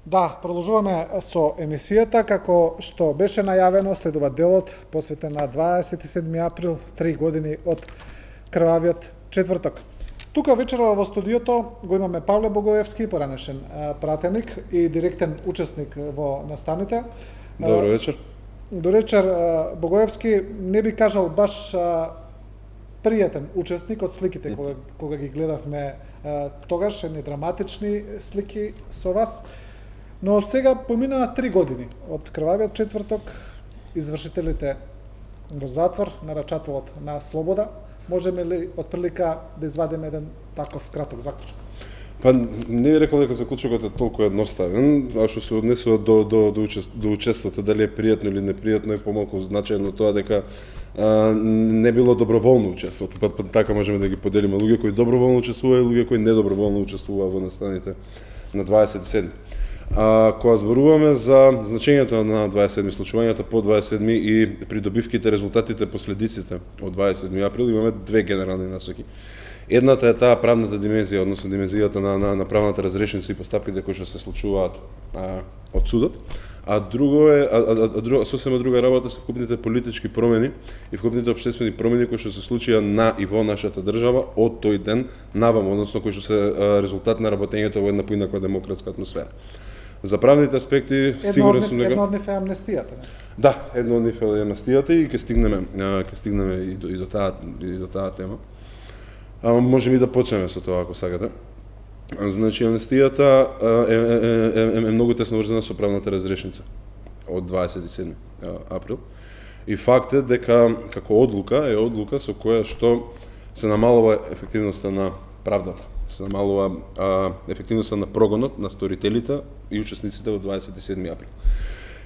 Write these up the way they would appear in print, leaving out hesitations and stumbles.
Да, продолжуваме со емисијата, како што беше најавено, следува делот посветен на 27 април, 3 години од крвавиот четврток. Тука вечерва во студиото го имаме Павле Богоевски, поранешен пратеник и директен учесник во настаните. Добро вечер. Добро вечер, Богоевски, не би кажал баш пријатен учесник од сликите кога ги гледавме тогаш, едни драматични слики со вас. Но од сега поминаа 3 години од крвавиот четврток, извршителите во затвор, нарачателот на слобода. Можеме ли отприлика да извадиме еден таков краток заклучок? Па не би рекол дека заклучокот е толку едноставен, а што се однесува до учеството, дали е пријатно или непријатно, е помалку значајно тоа дека не било доброволно учеството. Па така можеме да ги поделиме луѓе кои доброволно учествуваа и луѓе кои недоброволно учествуваа во настаните на 27. Кога зборуваме за значењето на 27 случувањата по 27 и придобивките, резултатите, последиците од 27 април, имаме две генерални насоки. Едната е таа правната димензија, односно димензијата на правната разрешеница и постапките кои што се случуваат од судот, а сосема друга работа се вкупните политички промени и вкупните општествени промени кои што се случија на и во нашата држава од тој ден наваму, односно кои што се резултат на работењето во една поинаква демократска атмосфера. За правните аспекти сигурен сум дека едно од нив е амнестијата. Да, едно од нив е амнестијата и ќе стигнеме и до таа тема. Можеме и да почнеме со тоа ако сакате. Значи амнестијата е многу тесно врзана со правната разрешница од 27 април. И факт е дека како одлука со која што се намалува ефективноста на правдата. Се намалува ефективноста на прогонот на сторителите и учесниците во 27 април.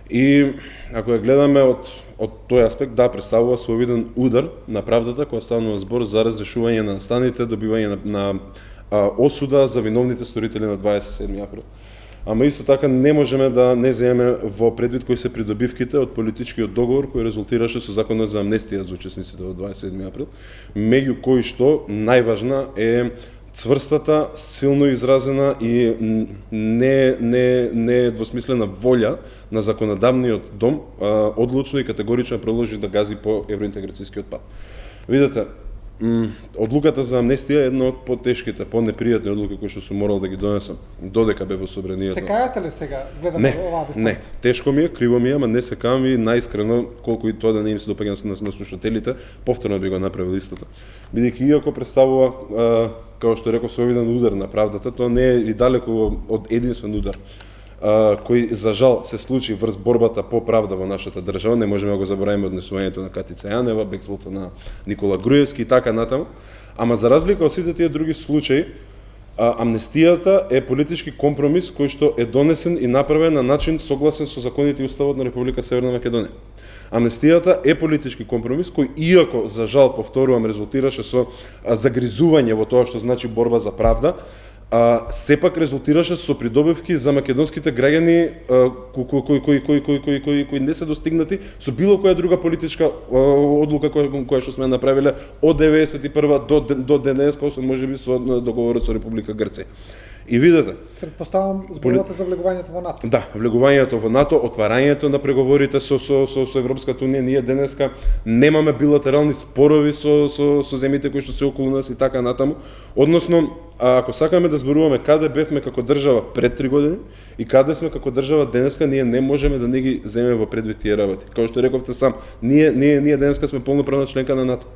И ако ја гледаме од тој аспект, да, представува своевиден удар на правдата која станува збор за разрешување на настаните, добивање на осуда за виновните сторители на 27 април. Ама исто така не можеме да не земеме во предвид кои се придобивките од политичкиот договор кој резултираше со законот за амнестија за учесниците во 27 април, меѓу кои што најважна е цврстата, силно изразена и не двосмислена волја на законодавниот дом одлучно и категорично продолжи да гази по евроинтеграцијскиот пат. Видете, одлуката за амнестија е една од потешките, понепријатни одлуки кои што сум морал да ги донесам додека бе во собранието. Се кајате ли сега гледате оваа дистанца? Не, тешко ми е, криво ми е, ама не се кајам и најискрено колку и тоа да не им се допаѓа на слушателите, повторно би го направил истото. Бидејќи иако представува како што реков совиден удар на правдата, тоа не е и далеко од единствен удар кој за жал се случи врз борбата по правда во нашата држава. Не можеме да го забораваме однесувањето на Катица Јанева, бегството на Никола Груевски и така натаму. Ама за разлика од сите тие други случаи, амнестијата е политички компромис кој што е донесен и направен на начин согласен со законите и уставот на Република Северна Македонија. Амнестијата е политички компромис кој иако за жал, повторувам, резултираше со загризување во тоа што значи борба за правда, сепак резултираше со придобивки за македонските граѓани кои не се достигнати со било која друга политичка одлука која што сме направиле од 91 до денеска, освен можеби со договорот со Република Грција. И видете, претпоставам зборувате за влегувањето во НАТО. Да, влегувањето во НАТО, отварањето на преговорите со Европската унија, ние денеска немаме билатерални спорови со земјите кои што се околу нас и така натаму. Односно, ако сакаме да зборуваме каде бевме како држава пред 3 години и каде сме како држава денеска, ние не можеме да не ги земеме во предвид тие работи. Како што рековте сам, ние денеска сме полноправна членка на НАТО.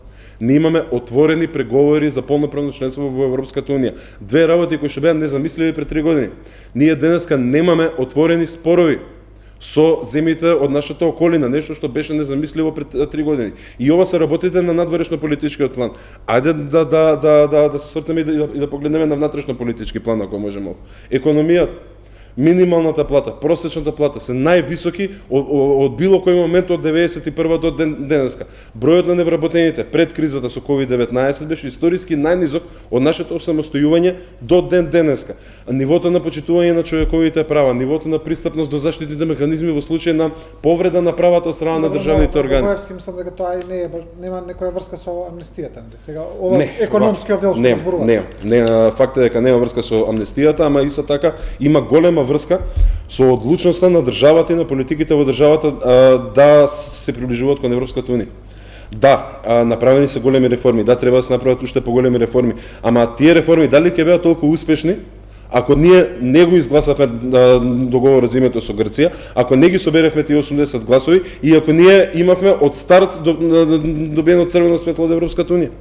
Ние имаме отворени преговори за полноправно членство во Европската унија. Две работи кои што беа незамисливи пред 3 години. Ние денеска немаме отворени спорови со земјите од нашата околина, нешто што беше незамисливо пред 3 години. И ова се работите на надворешно политичкиот план. Ајде да се свртеме и да погледнеме на внатрешно политички план ако можеме. Економијата, минималната плата, просечната плата се највисоки од било кој момент од 91 до денеска. Бројот на невработените пред кризата со COVID-19 беше историски најнизок од нашето осамостојување до денеска. Нивото на почитување на човековите права, нивото на пристапност до заштитните механизми во случај на повреда на правата од страна на државните органи. Богоевски, мислам дека тоа и нема некоја врска со амнестијата, нели? Сега ова економскиот дел што зборувате. Не, факт е дека нема врска со амнестијата, ама исто така има голема нема врска со одлучноста на државата и на политиките во државата да се приближуваат кон Европската унија. Да, направени се големи реформи, да, треба да се направат уште поголеми реформи, ама тие реформи дали ќе беа толку успешни ако ние не го изгласавме договорот за името со Грција, ако не ги соберевме тие 80 гласови и ако ние имавме од старт добиено црвено светло од Европската унија.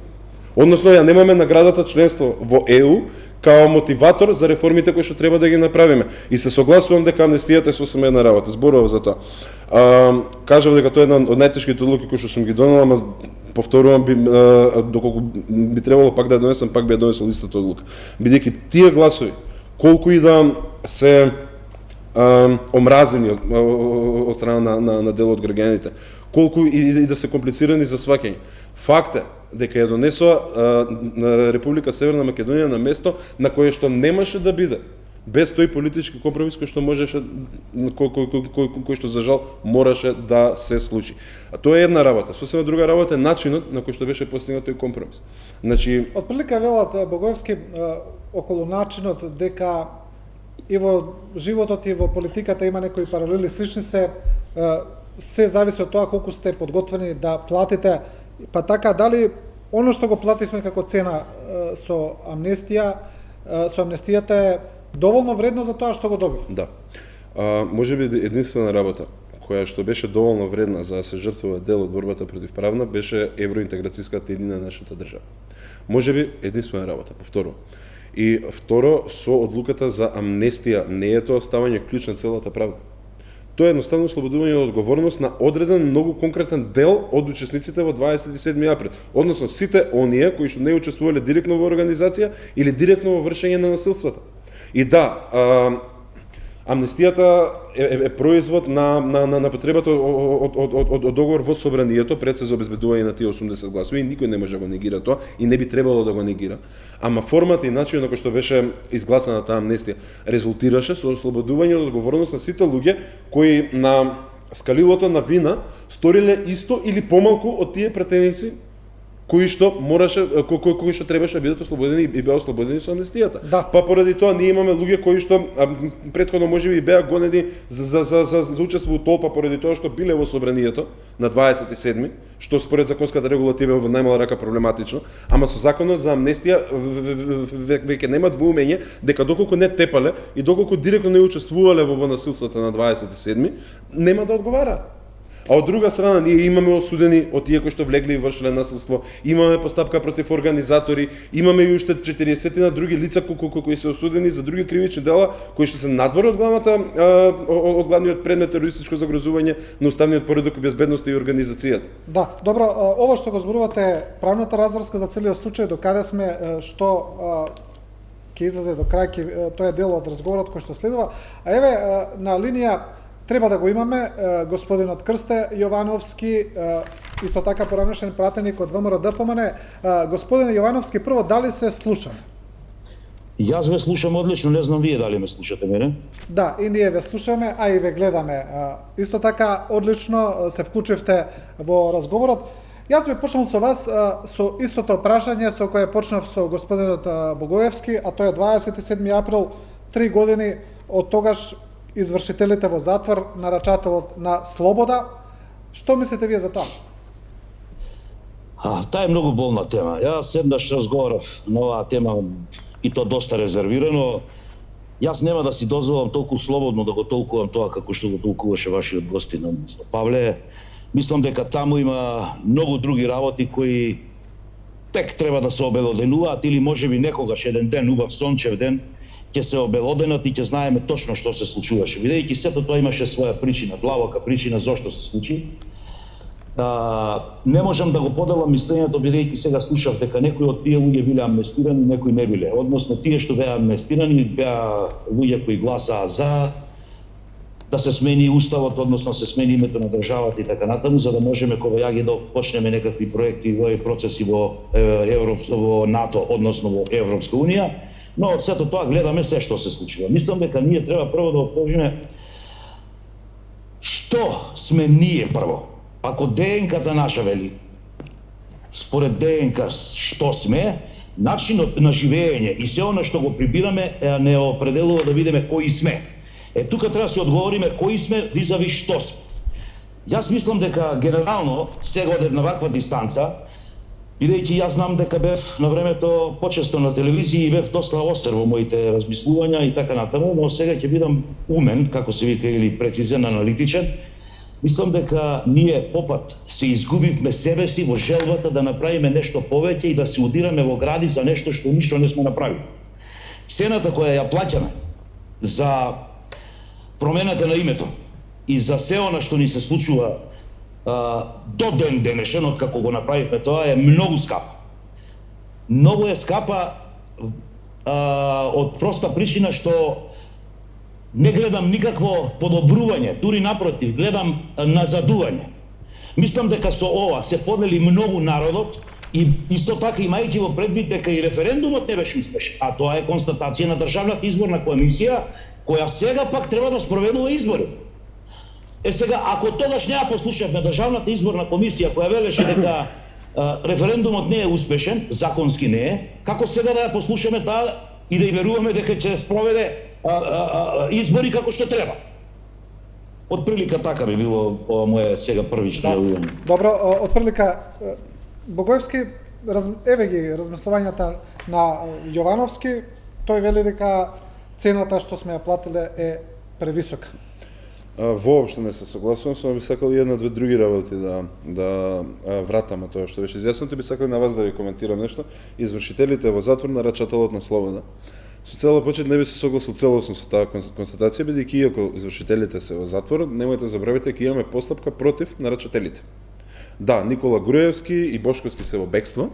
Односно, ја немаме наградата членство во ЕУ као мотиватор за реформите кои што треба да ги направиме. И се согласувам дека амнестијата е сосема една работа. Зборував за тоа. Кажав дека тоа е една од најтешките одлуки кои што сум ги донел, ама повторувам, доколку би требало пак да ја донесам, пак би ја донесол истата одлука. Бидејќи тие гласови, колку и да се омразени од страна на дел од граѓаните, колку и да се комплицирани за сваќање. Факт е дека ја донесоа на Република Северна Македонија на место на кое што немаше да биде без тој политички компромис кој што можеше кој што за жал мораше да се случи. А тоа е една работа. Сосема друга работа е начинот на кој што беше постигнат тој компромис. Значи, отприлика велат Богоевски околу начинот дека и во животот и во политиката има некои паралели слични се зависи од тоа колку сте подготвени да платите. Па така, дали оно што го плативме како цена со амнестијата е доволно вредно за тоа што го добив? Да. Може би единствена работа која што беше доволно вредна за да се жртвува дел од борбата против правна беше евроинтеграцијската иднина на нашата држава. Може би единствена работа, повторувам. И второ, со одлуката за амнестија не е тоа оставање клjuč на целата правда. Тоа е едноставно ослободување од одговорност на одреден многу конкретен дел од учесниците во 27 април. Односно сите оние кои што не учествувале директно во организација или директно во вршење на насилствата. И да, амнестијата е производ на потребата од договор во собранието пред се за обезбедување на тие 80 гласови и никој не може да го негира тоа и не би требало да го негира. Ама формата и начинот на кој што беше изгласана таа амнестија резултираше со ослободување од одговорност на сите луѓе кои на скалилото на вина сториле исто или помалку од тие претеници кои што требаше да бидат ослободени и беа ослободени со амнестијата. Да. Па поради тоа ние имаме луѓе кои што претходно можеби беа гонени за учество во толпа поради тоа што биле во собранието на 27, што според законската регулатива е во најмала рака проблематично, ама со законот за амнестија веќе нема двоумење дека доколку не тепале и доколку директно не учествувале во насилствата на 27, нема да одговараат. А од друга страна, ние имаме осудени од тие кои што влегле и вршеле насилство, имаме постапка против организатори, имаме и уште 40 на други лица кои се осудени за други кривични дела, кои што се надвор од главниот предмет терористичко загрозување на уставниот поредок и безбедноста и организацијата. Да, добро, ова што го зборувате е правната разврска за целиот случај, до каде сме, што ќе излезе до крај, тоа е дел од разговорот кој што следува. А еве, на линија треба да го имаме господинот Крсте Јовановски, исто така поранешен пратеник од ВМРО ДПМН. Господине Јовановски, прво, дали се слушаме? Јас ве слушам одлично, не знам вие дали ме слушате мене. Да, и ние ве слушаме, а и ве гледаме. Исто така, одлично се вклучивте во разговорот. Јас би почнал со вас со истото прашање со кое почнав со господинот Богоевски, а тоа е 27 април, 3 години од тогаш извршителите во затвор, нарачателот на слобода. Што мислите вие за тоа? Таа е многу болна тема. Јас еднаш разговарав на оваа тема и то доста резервирано. Јас нема да си дозволам толку слободно да го толкувам тоа како што го толкуваше вашиот гостин Павле. Мислам дека таму има многу други работи кои тек треба да се обелоденуваат или можеби некогаш еден ден, убав сончев ден, ќе се обелоденат и ќе знаеме точно што се случуваше. Бидејќи сето тоа имаше своја причина, длабока причина зошто се случи. Не можам да го поделам мислењето, бидејќи сега слушав дека некои од тие луѓе биле амнестирани, некои не биле. Односно, тие што беа амнестирани беа луѓе кои гласаа за да се смени уставот, односно се смени името на државата и така натаму, за да можеме кога ја ги да почнеме некакви проекти и процеси во НАТО, односно во Европска унија. Но од сето тоа гледаме се што се случува. Мислам дека ние треба прво да опожиме што сме ние прво. Ако ДНК-та наша вели, според ДНК што сме, начинот на живење и се она што го прибираме не определува да видиме кои сме. Тука треба да се одговориме кои сме визави што сме. Јас мислам дека генерално сега од една ваква дистанца, бидејќи јас знам дека бев на времето почесто на телевизија и бев доста остар во моите размислувања и така натаму, но сега ќе бидам умен, како се вика, или прецизен аналитичен. Мислам дека ние попат се изгубивме себе си во желбата да направиме нешто повеќе и да се удираме во гради за нешто што ништо не сме направили. Цената која ја плаќаме за промената на името и за се она што ни се случува до ден денешен, од како го направивме тоа, е многу скапа. Многу е скапа од проста причина што не гледам никакво подобрување, дури напротив, гледам назадување. Мислам дека со ова се подлели многу народот и исто така имајќи во предвид дека и референдумот не беше успешен, а тоа е констатација на Државната изборна комисија, која сега пак треба да спроведува избори. Сега, ако тогаш не ја послушавме Државната изборна комисија која велеше дека референдумот не е успешен, законски не е, како сега да ја послушаме таа и да ја веруваме дека ќе спроведе избори како што треба? Од прилика така би било ова моje сега првично јавување. Добро, од прилика Богоевски, еве ги размислувањата на Јовановски, тој вели дека цената што сме ја платиле е превисока. Воопшто не се согласувам, само би сакал и една-две други работи да вратам тоа што беше изјаснато, би сакал на вас да ви коментирам нешто. Извршителите во затвор, нарачателот на слобода. Со цела почет не би се согласил целосно со таа констатација, бидејќи иако извршителите се во затвор, немојте забравите дека имаме постапка против нарачателите. Да, Никола Груевски и Бошковски се во бегство,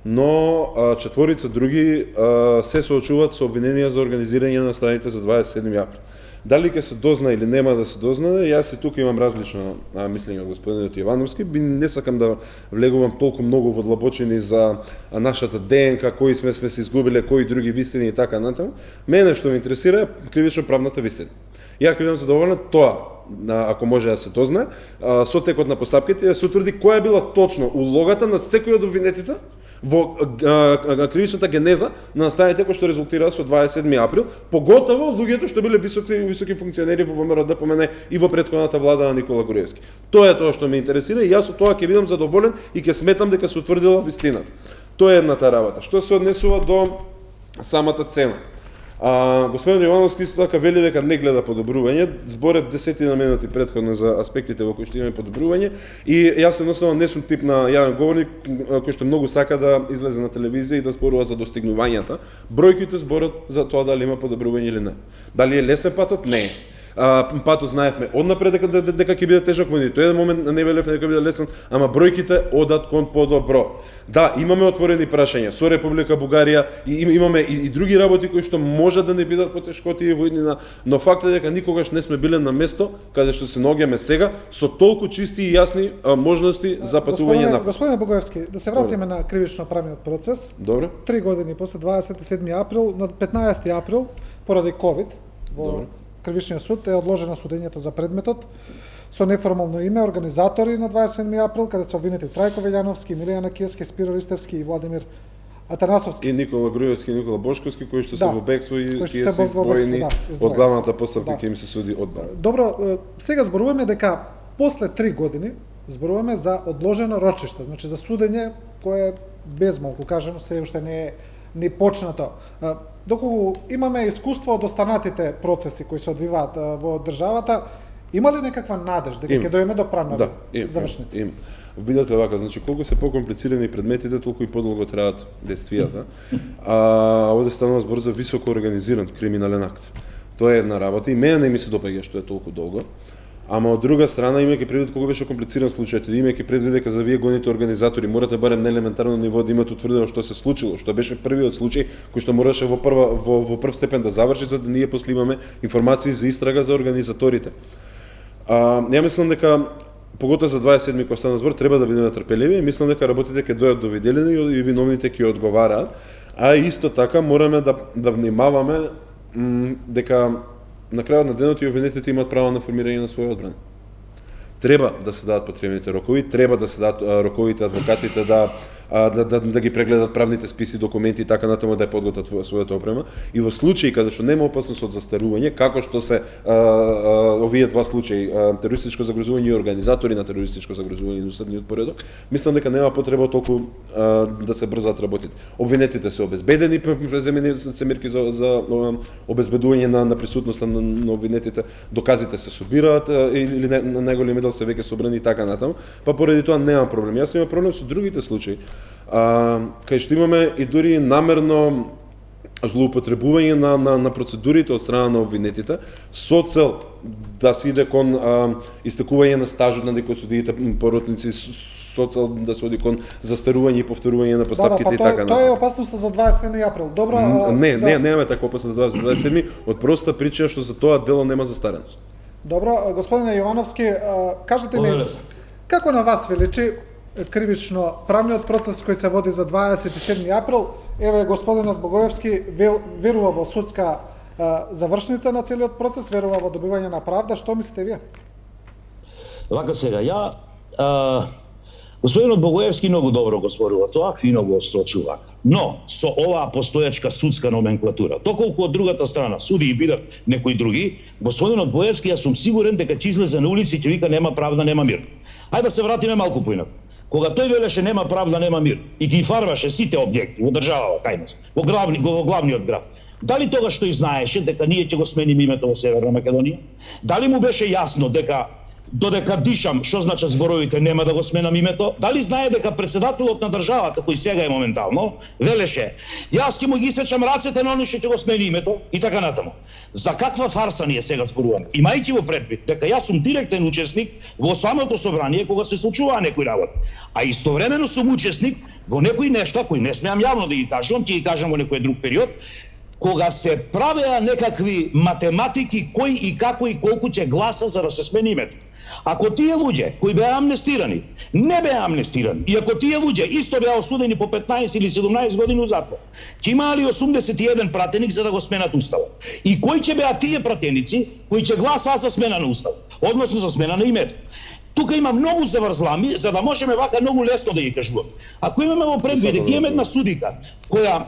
но четворица други се соочуваат со обвиненија за организирање на настаните за 27 април. Дали ќе се дозна или нема да се дозна, јас и тука имам различно мислење од господинот Јовановски. Не сакам да влегувам толку многу во длабочини за нашата ДНК, кои сме се изгубиле, кои други вистини и така натаму. Мене што ме интересира е кривично правната вистина. Ја ќе бидам задоволен тоа, ако може да се дознае, со текот на постапките да се утврди која е била точно улогата на секој од обвинетите во кривичната генеза на настаните кои што резултираа со 27 април, поготово луѓето што биле високи функционери во ВМРО ДПМН и во претходната влада на Никола Груевски. Тоа е тоа што ме интересира и јас со тоа ќе бидам задоволен и ќе сметам дека се утврдила вистината. Тоа е едната работа. Што се однесува до самата цена? Господин Јовановски исто така вели дека не гледа подобрување, зборев 10 на минути претходно за аспектите во кои што имаме подобрување и јас едноставно не сум тип на јавен говорник кој што многу сака да излезе на телевизија и да зборува за достигнувањата. Бројките зборат за тоа дали има подобрување или не. Дали е лесен патот? Не. Патот знаевме однапред дека ќе биде тежок, во нито еден момент не велев дека ќе биде лесен, ама бројките одат кон подобро. Да, имаме отворени прашања со Република Бугарија и имаме и други работи кои што може да не бидат потешкоти во иднина, но фактот е дека никогаш не сме биле на место каде што се наоѓаме сега со толку чисти и јасни можности за патување на. Господине Богоевски, да се вратиме на кривично правниот процес. Добро. 3 години после 27 април, на 15 април поради ковид во Кривичниот суд е одложено судењето за предметот со неформално име организатори на 27 април, каде се обвинети Трајко Велјановски, Милијана Киевски, Спиро Ристевски и Владимир Атанасовски. И Никола Груевски и Никола Бошковски, кои што се во бегство и кои се издвоени од главната поставка ќе им се суди одбрана. Добро, сега зборуваме дека после 3 години зборуваме за одложено рочиште, значи за судење кое безмалку кажано се уште не почнато. Доколку имаме искуство од останатите процеси кои се одвиваат во државата, има ли некаква надеж дека ќе дојдеме до правна завршница? Има. Видете вака, значи колку се покомплицирани предметите, толку и подолго траат действијата. Овде станува збор за високо организиран криминален акт. Тоа е една работа и мене не ми се допаѓа што е толку долго. Ама од друга страна, имајќи предвид колку беше комплициран случајот, и имајќи предвид дека за вие гоните организатори морате барем на елементарно ниво да имате утврдено што се случило, што беше првиот случај кој што мораше во прв степен да заврши, за да ние после имаме информации за истрага за организаторите. Ја мислам дека поготоа за 27 кој стана збор треба да бидеме трпеливи и мислам дека работите ќе дојдат до виделини и виновните ќе одговараат, а исто така мораме да внимаваме дека на крајот на денот и обвинетите имаат право на формирање на своја одбрана. Треба да се дадат потребните рокови, треба да се дадат роковите адвокатите да да ги прегледат правните списи, документи и така натаму да ја подготват својата опрема. И во случаи каде што нема опасност од застарување, како што се овие два случаи, терористичко загрозување и организатори на терористичко загрозување на уставниот поредок, мислам дека нема потреба толку да се брзаат работите. Обвинетите се обезбедени, преземени се мерки за обезбедување на присутноста на обвинетите, доказите се собираат или на најголеми дел се веќе собрани и така натаму, па поради тоа нема проблем. Јас имам проблем со другите случаи, кај што имаме и дури намерно злоупотребување на процедурите од страна на обвинетите со цел да се иде кон истекување на стажот на некои судиите поротници, со цел да се оди кон застарување и повторување на постапките и така натаму. Тоа е опасноста за 27 април. Добро, немаме таква опасност за 27, од проста причина што за тоа дело нема застареност. Добро, господине Јовановски, кажете ми, како на вас ви личи кривично правниот процес кој се води за 27 април? Еве, господинот Богоевски верува во судска завршница на целиот процес, верува во добивање на правда. Што мислите вие? Вака сега, господинот Богоевски многу добро го зборува тоа, фино го строчува. Но, со оваа постојачка судска номенклатура, доколку од другата страна суди и бидат некои други, господинот Богоевски, јас сум сигурен дека ќе излезе на улици и ќе вика нема правда, нема мир. Ајде да се вратиме малку поинак. Кога тој велеше нема правда, нема мир и ги фарбаше сите објекти во државава кај нас, во главниот град, дали тогаш тој знаеше дека ние ќе го смениме името во Северна Македонија? Дали му беше јасно дека додека дишам, што значат зборовите, нема да го сменам името? Дали знае дека председателот на државата, кој сега е моментално, велеше, јас ќе му ги сечам рацете на оној што ќе го смени името и така натаму. За каква фарса ние сега зборуваме? Имајќи во предвид дека јас сум директен учесник во самото собрание кога се случуваа некои работи, а истовремено сум учесник во некои нешта кои не смеам јавно да ги кажам, ќе ги кажам во некој друг период, кога се правеа некакви математики кој и како и колку ќе гласа за да се смени името. Ако тие луѓе кои беа амнестирани, не беа амнестирани, и ако тие луѓе исто беа осудени по 15 или 17 години у затвор, ќе имаа ли 81 пратеник за да го сменат уставот? И кои ќе беа тие пратеници кои ќе гласаа за смена на уставот, односно за смена на името? Тука има многу заврзлами, за да можеме вака многу лесно да ги кажуваме. Ако имаме во предвид дека имаме една судика која,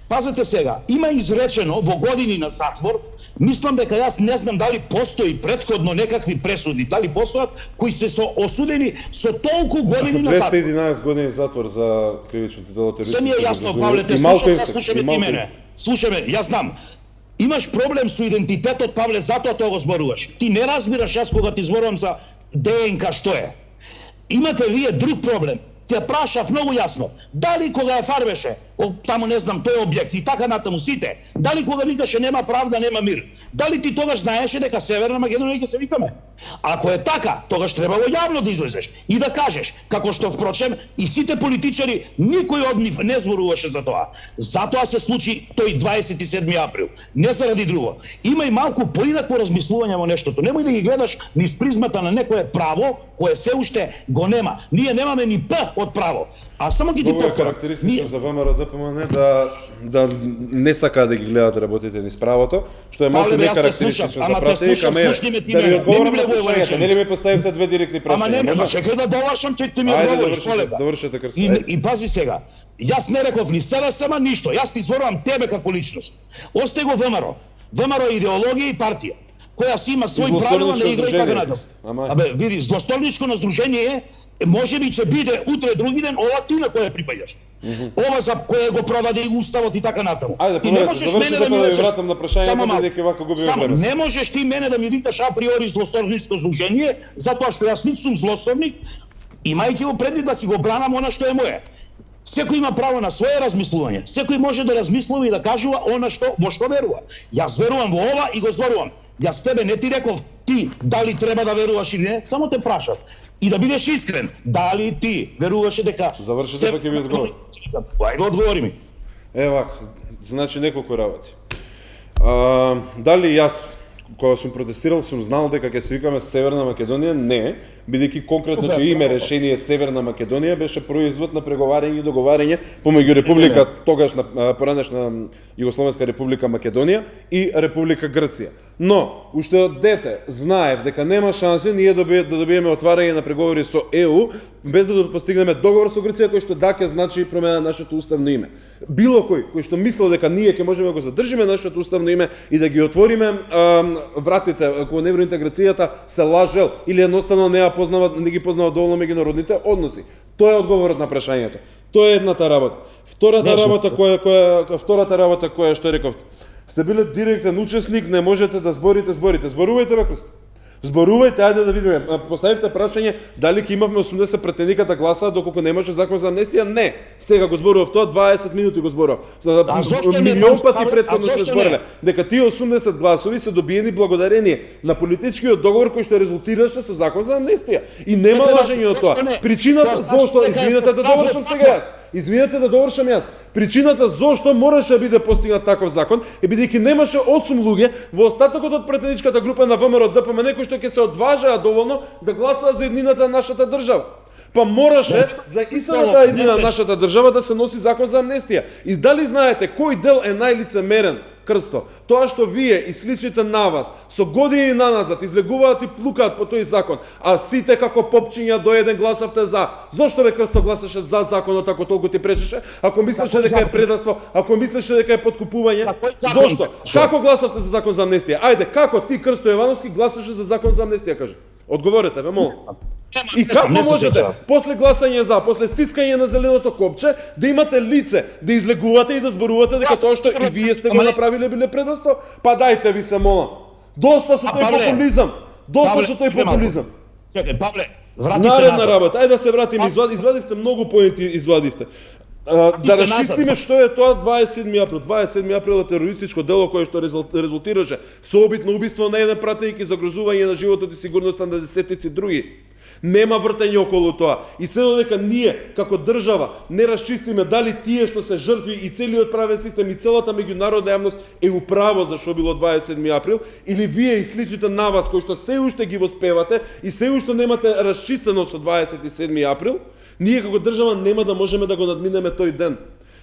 пазете сега, има изречено во години на затвор, мислам дека јас не знам дали постои претходно некакви пресуди, дали постојат кои се осудени со толку години на затвор. 211 години затвор за кривичното дело терористичко. Се ми е јасно, Павле, те слушаме ти мене. Слушаме, јас знам. Имаш проблем со идентитетот, Павле, затоа тоа го зборуваш. Ти не разбираш јас кога ти зборувам за ДНК што е. Имате вие друг проблем. Те прашав многу јасно. Дали кога ја фарбеше, таму не знам, тој објект и така натаму сите, дали кога викаше нема правда, нема мир, дали ти тогаш знаеше дека Северна Македонија ќе се викаме? Ако е така, тогаш требало јавно да излезеш и да кажеш, како што впрочем и сите политичари, никој од нив не зборуваше за тоа. Затоа се случи тој 27 април, не заради друго. Има и малку поинакво размислување во нештото. Немој да ги гледаш низ призмата на некое право кое се уште го нема. Ние немаме ни П од право. А само ги ти повторам. Карактеристично за ВМРО ДПМН да не сака да ги гледат работите низ правото, што е малку некарактеристично за пратеник, да ви одговорам на прашањето. Не ли ми поставивте две директни прашања? Ама не, чекај да довршам, ќе ти ми одговориш, колега. Довршете крс. И пази сега, јас не реков ни СДСМ ништо, јас ти зборувам тебе како личност. Остај го ВМРО. ВМРО е идеологија и партија, која си има свој правила на игра и така натаму. Абе, види, злосторничко на здружение може би ќе биде утре други ден ова ти на која припаѓаш. Ова за која го продаде и уставот и така натаму. Ти не можеш мене да ми вратам на прашањето бидејќи вака губиме време. Не можеш ти мене да ми викаш априори злосторничко здружение, затоа што јас ниту сум злосторник, имајќи во предвид да си го бранам она што е мое. Секој има право на свое размислување. Секој може да размислува и да кажува она што во што верува. Јас верувам во ова и го зборувам. Јас тебе не ти реков ти дали треба да веруваш или не, само те прашав. И да бидеш искрен, дали ти веруваше дека... Завршите па ќе ви одговорам. Ајде одговори ми. Вака, значи неколку работи. Дали јас, кога сум протестирал, сум знал дека ќе се викаме Северна Македонија? Не, бидејќи конкретното име решение Северна Македонија беше производ на преговарање и договарање помеѓу Република, тогаш на поранешна Југословенска Република Македонија и Република Грција. Но, уште од дете знаев дека нема шанси ние да добиеме отварање на преговори со ЕУ без да постигнеме договор со Грција кој што ќе значи промена на нашето уставно име. Било кој што мислел дека ние ќе можеме да го задржиме нашето уставно име и да ги отвориме вратите кон евроинтеграцијата се лажел или едноставно не ги познава доволно меѓународните односи. Тоа е одговорот на прашањето. Тоа е едната работа. Втората работа која што рековте. Сте биле директен учесник, не можете да зборите. Зборувајте бе, Крсто. Зборувајте, ајде да видиме. Поставивте прашање дали ќе имавме 80 претендика да гласаат доколку немаше закон за амнестија? Не. Сега го зборував тоа, 20 минути го зборував. Милион пати претходно сме збореле дека тие 80 гласови се добиени благодарение на политичкиот договор кој што резултираше со закон за амнестија. И нема лажење од тоа. Причината зошто, извинете да довршам сега јас. Извинете да довршам јас. Причината зошто мораше да биде постигнат таков закон е бидејќи немаше 8 луѓе во остатокот од претеничката група на ВМРО ДПМН кои што ќе се одважаа доволно да гласаат за еднината на нашата држава. Па мораше за истата еднина на нашата држава да се носи закон за амнестија. И дали знаете кој дел е најлицемерен, Крсто? Тоа што вие и сличните на вас со години наназад излегуваат и плукаат по тој закон, а сите како попчиња до еден гласавте за. Зошто бе, Крсто, гласаше за законот ако толку ти пречеше? Ако мислеше дека е предавство, ако мислеше дека е подкупување? Зошто? Како гласавте за закон за амнестија? Ајде, како ти, Крсто Јовановски, гласаше за закон за амнестија, кажи? Одговорете, ве молам. И како можете, после гласање за, после стискање на зеленото копче, да имате лице, да излегувате и да зборувате дека тоа што и вие сте го направиле биле предавство? Па дајте ви се молам. Доста со тој популизам. Доста со тој популизам. Чекај, Павле, врати се Наредна назад. работа. Ајде да се вратиме, извадивте многу поенти, извадивте. Да расчистиме што е тоа 27 април. 27 април е терористичко дело кое што резултираше со обидно убиство на еден пратеник и загрозување на животот и сигурноста на десетици други. Нема вртење околу тоа. И се додека ние, како држава, не расчистиме дали тие што се жртви и целиот правен систем и целата меѓународна јавност е управо за што било 27 април, или вие и сличите на вас кои што се уште ги воспевате и се уште немате расчистено со 27 април, ние како држава нема да можеме да го надминеме тој ден.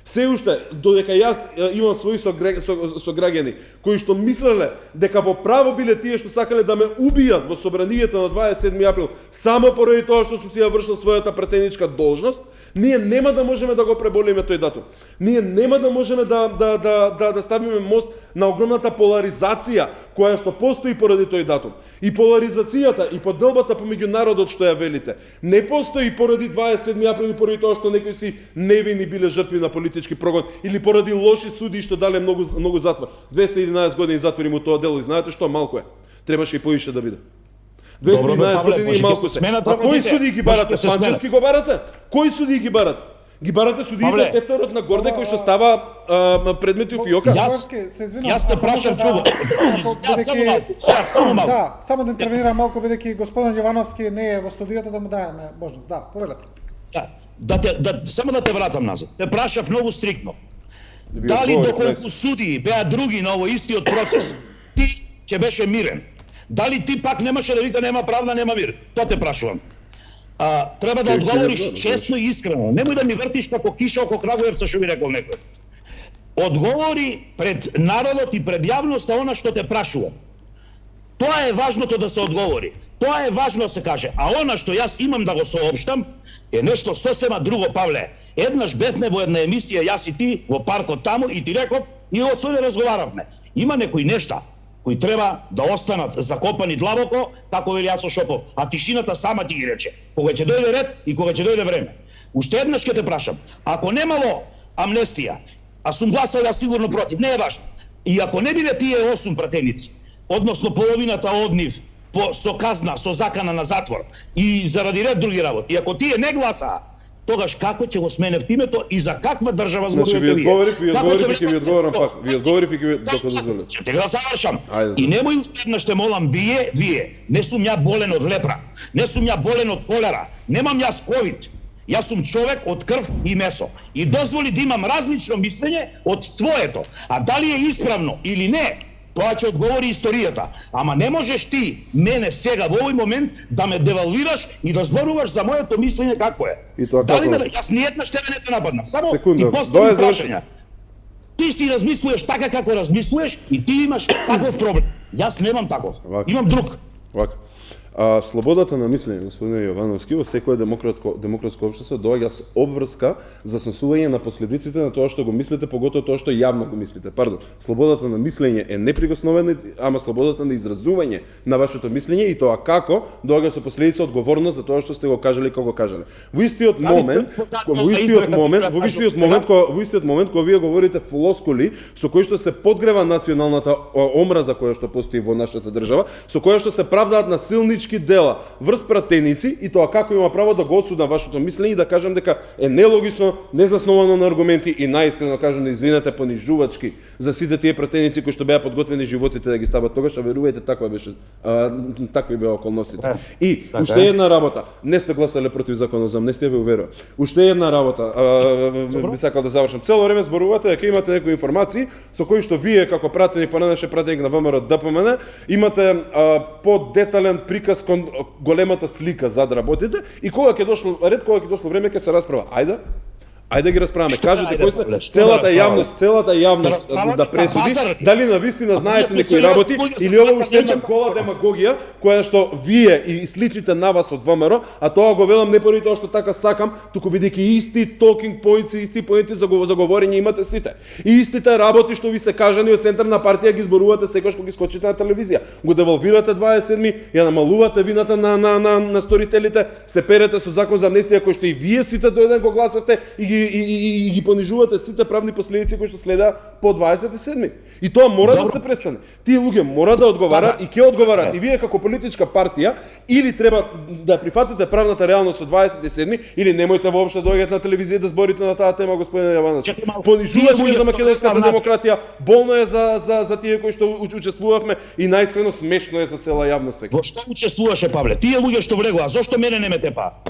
Се уште, додека јас имам своји сограѓани кои што мислеле дека во право биле тие што сакале да ме убијат во собранието на 27 април само поради тоа што сум си ја вршил својата претеничка должност, ние нема да можеме да го преболиме тој датум. Ние нема да можеме да ставиме мост на огромната поларизација која што постои поради тој датум. И поларизацијата и поделбата помеѓу народот што ја велите не постои поради 27 април и поради тоа што некои си невини биле жртви на политички прогон или поради лоши суди што дале многу затвор. 211 години затвори му тоа дело и знаете што, малку е. Требаше и поише да биде. 211 години и малку се. А кои суди ги барате? Панчевски го барате? Кои суди ги барате? Ги барате судиите тефтерот на Горде кој што става предмети у фиока? Јас те прашам друго. Само малку. Да, само да интервенирам малку бидејќи господин Јовановски не е во студиото да му даеме можност. Да, повелете. Само да те вратам назад. Те прашав многу стриктно. Дали доколку судии беа други на овој истиот процес, ти ќе беше мирен? Дали ти пак немаше да вика нема правда, нема мир? Тоа те прашувам. Треба да одговориш честно и искрено. Немој да ми вртиш како киша око Крагуевца што би рекол некој. Одговори пред народот и пред јавноста она што те прашувам. Тоа е важното да се одговори. Тоа е важно да се каже. А она што јас имам да го соопштам е нешто сосема друго, Павле. Еднаш бевме во една емисија јас и ти во паркот таму и ти реков и о свој разговаравме. Има некои нешта кои треба да останат закопани длабоко, како вели Јацо Шопов, а тишината сама ти ги рече. Кога ќе дојде ред и кога ќе дојде време. Уште еднаш ќе те прашам, ако немало амнестија, а сум гласал ја сигурно против, не е важно. И ако не биле тие 8 пратеници, односно половината од нив со казна, со закана на затвор и заради ред други работи, и ако тие не гласаа, тогаш како ќе го сменев името и за каква држава зборувате вие? Ви одговорив и ќе ви одговорам пак. Ви одговорив и ќе ви доказувам. Ќе го завршам. И немој уште еднаш те молам, вие, не сум ја болен од лепра, не сум ја болен од колера, немам јас ковид. Јас сум човек од крв и месо. И дозволи да имам различно мислење од твоето. А дали е исправно или не, тоа ќе одговори историјата. Ама не можеш ти мене сега во овој момент да ме девалвираш и да зборуваш за моето мислење како е. Дали јас ниеднаш тебе не те нападнав. Само ти поставам прашања. Ти си размислуваш така како размислуваш и ти имаш таков проблем. Јас немам таков. Имам друг. Слободата на мислење, господин Јовановски, во секое демократско општество доаѓа с обврска за сносување на последиците на тоа што го мислите, поготово тоа што јавно го мислите. Пардон, слободата на мислење е неприкосновена, ама слободата на изразување на вашето мислење и тоа како доаѓа со последица одговорност за тоа што сте го кажале и како го кажале. Во истиот момент кога вие говорите флоскули со кои што се подгрева националната омраза која што постои во нашата држава, со која што се правдаат насилнички дела врз пратеници и тоа како има право да го осудам вашето мислење и да кажам дека е нелогично, незасновано на аргументи и најискрено кажам да извинете понижувачки за сите тие пратеници кои што беа подготвени животите да ги стават тогаш, а верувајте такви беа околностите. И уште една работа, не сте гласале против законот за амнестија, ве уверувам. Уште една работа, би сакал да завршам. Цело време зборувате дека имате некои информации со кои што вие како пратеник, понадеше пратеник на ВМРО ДПМН, имате подетален приказ кон големата слика зад работите и кога ќе дошло ред, кога ќе дошло време ќе се расправа. Ајде да ги расправаме. Кажете кои се целата јавност да пресуди дали навистина знаете некои работи или ова уште една гола демагогија која што вие и сличите на вас од ВМРО, а тоа го велам не поради тоа што така сакам, туку бидејќи исти talking points и исти поинти за говорење имате сите. И истите работи што ви се кажани од централна партија ги зборувате секогаш кога ги скочите на телевизија. Го девалвирате 27-ми, ја намалувате вината на сторителите, се перете со закон за амнестија кој што и вие сите до еден го гласавте и ги понижувате сите правни последици кои што следа по 27-ми. И тоа мора да се престане. Тие луѓе мора да одговарат и ќе одговарат. И вие како политичка партија или треба да прифатите правната реалност од 27-ми или немојте воопшто да доаѓате на телевизија да зборите на таа тема, господин Јовановски. Понижувачки за македонската демократија, болно е за тие кои што учествувавме и најискрено смешно е за цела јавност. Во што учествуваше, Павле? Тие луѓе што влегоа, зошто мене не ме тепа?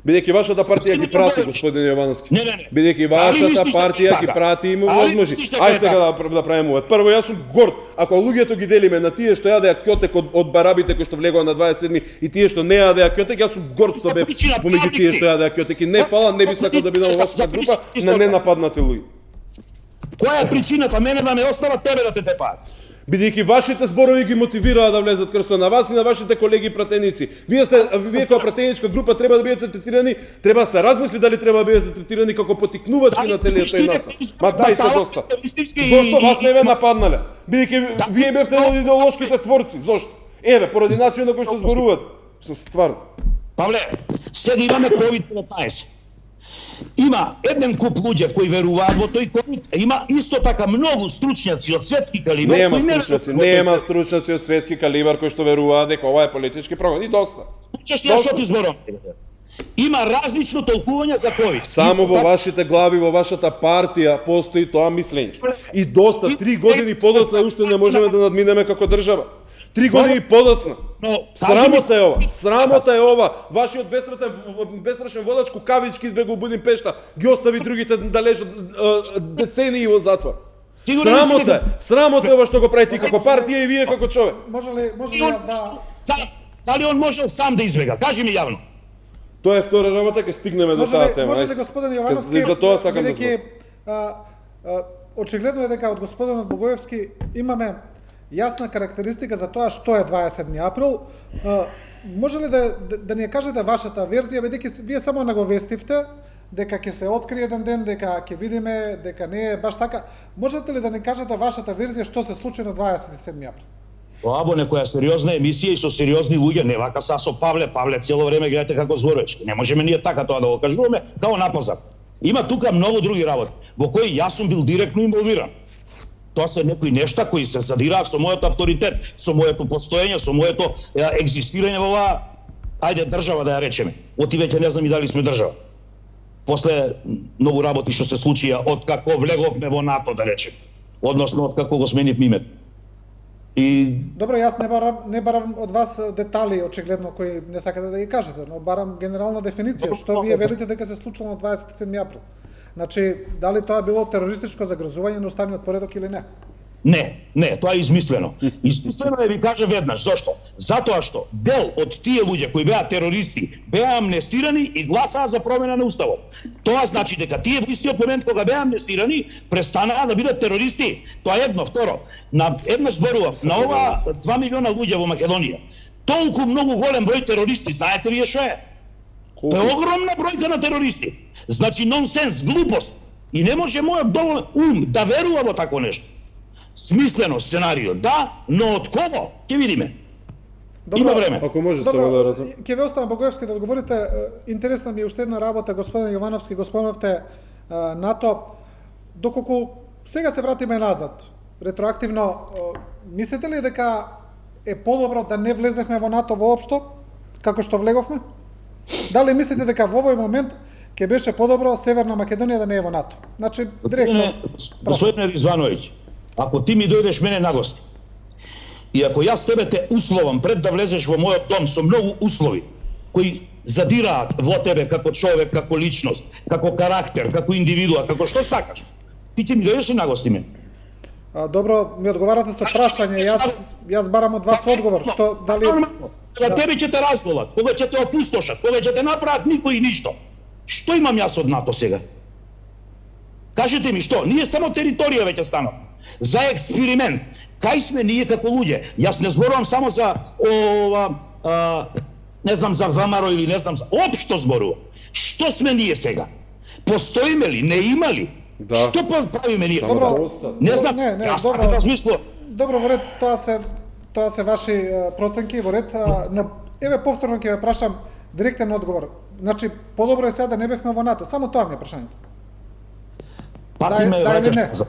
Бидејќи вашата партија ги прати, господин Јовановски. Не. Бидејќи вашата партија ги прати и му возможи. Ајде сега да правиме ова. Прво, јас сум горд ако луѓето ги делиме на тие што јадеа ќотек од барабите кои што влегоа на 27-ми и тие што не јадеа ќотек, јас сум горд што бев помеѓу тие што јадеа ќотек. И не фала, не би сакал да бидам во вашата група на ненападнати луѓе. Која е причината мене да не остават тебе да те тепаат? Бидејќи вашите зборови ги мотивираа да влезат крсто на вас и на вашите колеги пратеници. Вие како пратеничка група треба да бидете третирани, треба да се размисли дали треба да бидете третирани како потикнувачки на целиот тој настан. Ма дајте доста. Зошто вас не ве нападнале? Бидејќи вие бевте од идеолошките творци. Зошто? Еве, поради начинот на кој што зборуват. Стварно. Павле, сега имаме COVID-19. Има еден куп луѓе кои веруваат во тој ковид, има исто така многу стручњаци од светски калибар Нема стручњаци од светски калибар кои што веруваат дека ова е политички прогон. И доста. Што ти зборам? Има различно толкување за ковид. Само во вашите глави, во вашата партија постои тоа мислење. И доста 3 години подоцна уште не можеме да надминеме како држава. 3 години подоцна. Срамота е ова. Вашиот бестрашен водач Кукавички избегу Будимпешта, ги остави другите да лежат децении во затвор. Срамота е ова што го правите и како партија и вие како човек. Може ли јас да... Дали он можел сам да избега? Кажи ми јавно. Тоа е втора работа, ќе стигнеме до таа тема. Може ли господин Јовановски, за тоа сакам да бидејќи очигледно е дека од господинот Богоевски имаме јасна карактеристика за тоа што е 27 април. Може ли да ни кажете вашата верзија, бидејќи вие само наговестивте дека ќе се открие еден ден, дека ќе видиме дека не е баш така. Можете ли да ни кажете вашата верзија што се случи на 27 април? Тоа во некоја сериозна емисија и со сериозни луѓе, не вака са со Павле цело време гледате како зборуваш. Не можеме ние така тоа да го кажуваме као на пазар. Има тука многу други работи во кои јас сум бил директно инволвиран. Тоа се некои нешта кои се задираат со мојот авторитет, со моето постоење, со моето екзистирање во оваа ајде држава да ја речеме. Оти веќе не знам и дали сме држава. После многу работи што се случија од како влеговме во НАТО да речеме, односно од како го сменивме името. Добро, јас не барам од вас детали очигледно кои не сакате да ги кажете, но барам генерална дефиниција што вие велите дека се случило на 27 април. Значи, дали тоа било терористичко загрозување на уставниот поредок или не? Не, тоа е измислено. Измислено е, ви кажа веднаш, зошто? Затоа што дел од тие луѓе кои беа терористи беа амнестирани и гласаа за промена на уставот. Тоа значи дека тие во истиот момент кога беа амнестирани престанаа да бидат терористи. Тоа е едно, второ. На еднаш зборував, на ова 2 милиона луѓе во Македонија, толку многу голем број терористи, знаете вие што е? Колку? Тоа е огромна бројка на терористи. Значи нонсенс, глупост. И не може мојот доволен ум да верува во тако нешто. Смислено сценарио, да, но од кого? Ќе видиме. Има време. Ако може само да ратам. Ќе ве оставам Богоевски да одговорите. Интересна ми е уште една работа, господин Јовановски, го спомнавте НАТО. Доколку сега се вратиме назад, ретроактивно, мислите ли дека е подобро да не влезехме во НАТО воопшто, како што влеговме? Дали мислите дека во овој момент ќе беше подобро Северна Македонија да не е во НАТО? Значи, директно... Господине Ризвановиќ, ако ти ми дојдеш мене на гости, и ако јас тебе те условам пред да влезеш во мојот дом со многу услови, кои задираат во тебе како човек, како личност, како карактер, како индивидуа, како што сакаш, ти ќе ми дојдеш и нагости мене. Добро, ми одговарате со прашање, јас барам од вас одговор, што дали... Кога тебе ќе те разголат, кога ќе те опустошат, кога ќе те направат никој и ништо. Што имам јас од НАТО сега? Кажете ми што? Ние само територија веќе станав. За експеримент. Кај сме ние како луѓе? Јас не зборувам само за не знам за ВМРО или не знам за... Општо зборувам. Што сме ние сега? Постоиме ли? Не има ли? Да. Што правиме ние? Добро, не знам, јас така размислувам. Добро, во ред, тоа се ваши проценки, во ред, но еве повторно ќе ве прашам директен одговор. Значи, подобро е сега да не бевме во НАТО, само тоа ми е прашањето. Патиме Да или веќе не? што.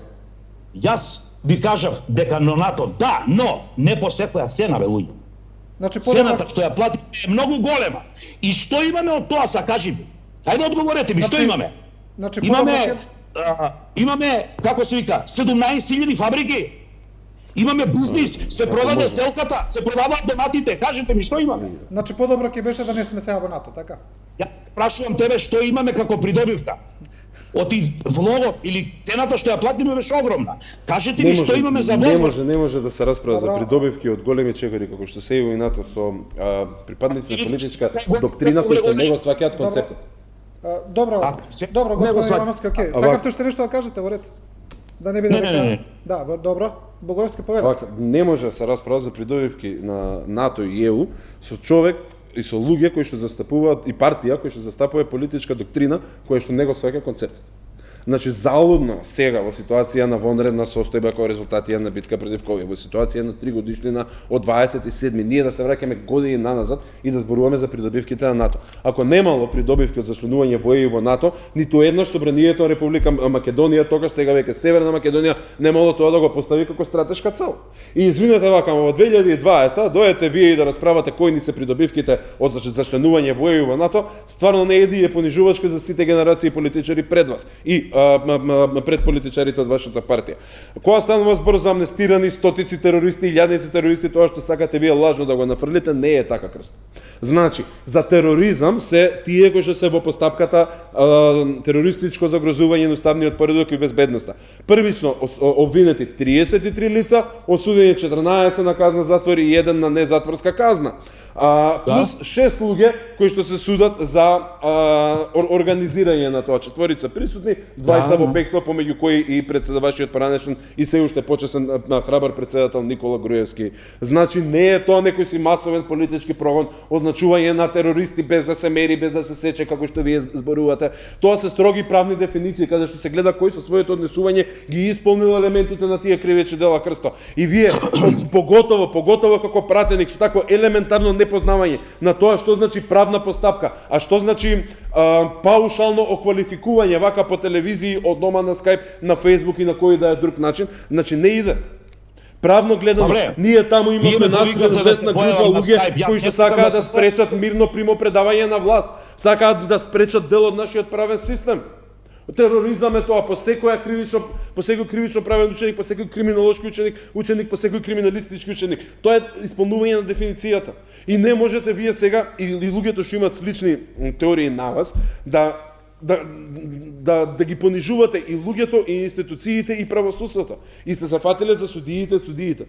Јас ви кажав дека на НАТО да, но не по секоја цена, бе луѓе. Значи, Цената што ја платиме е многу голема. И што имаме од тоа, са кажи ми? Ајде одговорете ми, што имаме? Значи, Имаме, како се вика, 17.000 фабрики. Имаме бизнис, се продаде селката, се продаваат доматите. Кажете ми што имаме? Значи, подобро ќе беше да не сме сега во НАТО, така? Ја прашувам тебе што имаме како придобивка. Оти влогот или цената што ја платиме беше огромна. Кажете ми што имаме за возврат. Не може да се расправа за Добро. придобивки од големи чекори како што се и НАТО со припадници на политичка доктрина кои што не го сваќаат концептот. Добро, Него господин сваќам. Јовановски, окей. Сакавте уште нешто да кажете, во ред? Да не биде Не. Да, добро. Богоевски повели. Вака, не може да се расправа за придобивки на НАТО и ЕУ со човек и со луѓе кои што застапуваат и партија кои што застапува политичка доктрина која што не го сваќа концептот. Значи, залудно сега во ситуација на вонредна состојба која резултатија на битка против ковид, во ситуација на 3 годишнина од 27 ние да се враќаме години наназад и да зборуваме за придобивките на НАТО. Ако немало придобивки од зачленување во ЕУ во НАТО, ниту еднаш собранието на Република Македонија, тогаш сега веќе Северна Македонија, немало тоа да го постави како стратешка цел. И извинете вака, во 2020 дојдете вие и да расправате кои ни се придобивките од зачленување во ЕУ во НАТО, стварно не е понижувачка за сите генерации политичари пред вас. И пред политичарите од вашата партија. Кога станува збор за амнестирани стотици терористи, илјадници терористи, тоа што сакате вие лажно да го нафрлите, не е така крст. Значи, за тероризам се тие кои што се во постапката терористичко загрозување на уставниот поредок и безбедноста. Првично обвинети 33 лица, осудени 14 на казна затвор и 1 на незатворска казна. Плюс 6 луѓе кои што се судат за организирање на тоа. Четворица присутни, двајца во бегство, помеѓу кои и председавачиот поранешен и се уште почесен храбар председател Никола Груевски. Значи не е тоа некој си масовен политички прогон, означување на терористи без да се мери, без да се сече како што вие зборувате. Тоа се строги правни дефиниции каде што се гледа кој со своето однесување ги исполнил елементите на тие кривични дела крсто. И вие поготово како пратеник со такво елементарно непознавање на тоа што значи правна постапка, а што значи паушално оквалификување вака по телевизии од дома на Skype, на Facebook и на кој да е друг начин, значи не иде. Правно гледано, ние таму имаме насилна десна група луѓе кои што сакаат да спречат мирно примопредавање на власт, сакаат да спречат дел од нашиот правен систем. Тероризам е тоа, по секој кривично правен ученик, по секој криминолошки ученик, по секој криминалистички ученик. Тоа е исполнување на дефиницијата. И не можете вие сега, и луѓето што имаат слични теории на вас, да ги понижувате и луѓето, и институциите, и правосудството. И се зафатиле за судиите.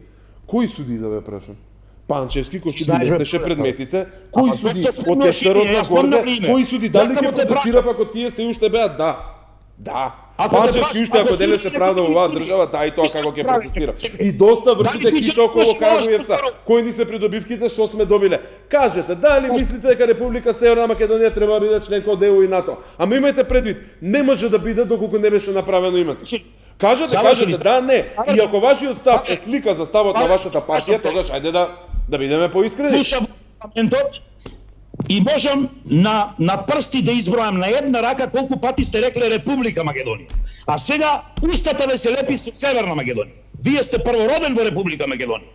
Кои судии да ве прашам? Панчевски, кој што ги местеше предметите, кои суди од Тештерот на Горде, кои суди, дали ги протестирав ако тие се уште беа? Да. Панчевски уште ако делеше правда во оваа држава, дај тоа како ќе протестира. И доста вртите киша околу Каргоевца, кои ни се придобивките што сме добиле. Кажете, дали мислите дека Република Северна Македонија треба да биде член кон ДЕУ и НАТО? Ама имајте предвид, не може да биде доколку не беше направено името. Кажете, да, не. И ако вашиот став е слика за ставот на вашата партија, тогаш ајде да бидеме поискрени. Слушам парламентот и можам на прсти да избројам на една рака колку пати сте рекле Република Македонија. А сега устата ве се лепи со Северна Македонија. Вие сте првороден во Република Македонија.